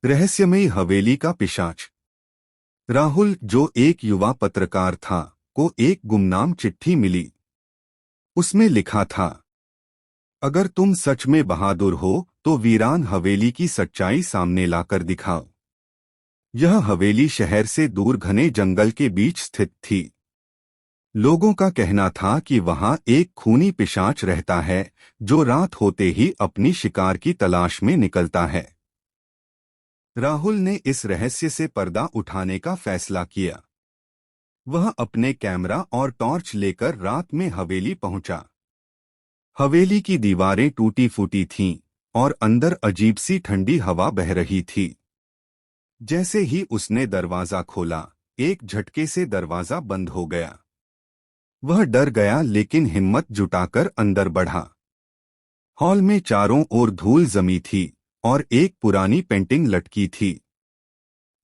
रहस्यमयी हवेली का पिशाच। राहुल, जो एक युवा पत्रकार था, को एक गुमनाम चिट्ठी मिली। उसमें लिखा था, अगर तुम सच में बहादुर हो तो वीरान हवेली की सच्चाई सामने लाकर दिखाओ। यह हवेली शहर से दूर घने जंगल के बीच स्थित थी। लोगों का कहना था कि वहां एक खूनी पिशाच रहता है जो रात होते ही अपनी शिकार की तलाश में निकलता है। राहुल ने इस रहस्य से पर्दा उठाने का फैसला किया। वह अपने कैमरा और टॉर्च लेकर रात में हवेली पहुंचा। हवेली की दीवारें टूटी फूटी थीं और अंदर अजीब सी ठंडी हवा बह रही थी। जैसे ही उसने दरवाजा खोला, एक झटके से दरवाजा बंद हो गया। वह डर गया लेकिन हिम्मत जुटाकर अंदर बढ़ा। हॉल में चारों ओर धूल जमी थी और एक पुरानी पेंटिंग लटकी थी।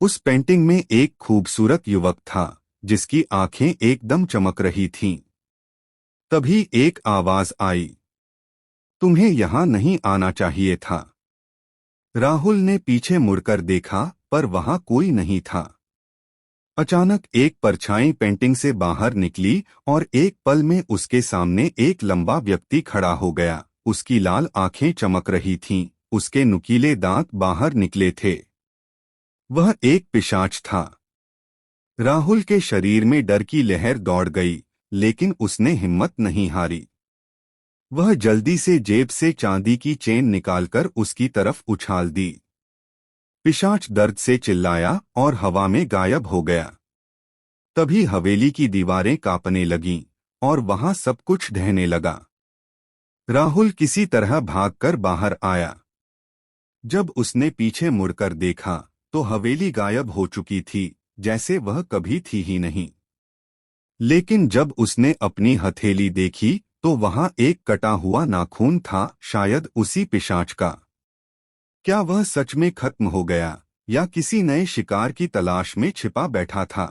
उस पेंटिंग में एक खूबसूरत युवक था जिसकी आंखें एकदम चमक रही थीं। तभी एक आवाज आई, तुम्हें यहां नहीं आना चाहिए था। राहुल ने पीछे मुड़कर देखा पर वहां कोई नहीं था। अचानक एक परछाई पेंटिंग से बाहर निकली और एक पल में उसके सामने एक लंबा व्यक्ति खड़ा हो गया। उसकी लाल आंखें चमक रही थीं, उसके नुकीले दांत बाहर निकले थे। वह एक पिशाच था। राहुल के शरीर में डर की लहर दौड़ गई, लेकिन उसने हिम्मत नहीं हारी। वह जल्दी से जेब से चांदी की चेन निकालकर उसकी तरफ उछाल दी। पिशाच दर्द से चिल्लाया और हवा में गायब हो गया। तभी हवेली की दीवारें कांपने लगीं और वहां सब कुछ ढहने लगा। राहुल किसी तरह भागकर बाहर आया। जब उसने पीछे मुड़कर देखा तो हवेली गायब हो चुकी थी, जैसे वह कभी थी ही नहीं। लेकिन जब उसने अपनी हथेली देखी तो वहां एक कटा हुआ नाखून था, शायद उसी पिशाच का। क्या वह सच में खत्म हो गया या किसी नए शिकार की तलाश में छिपा बैठा था?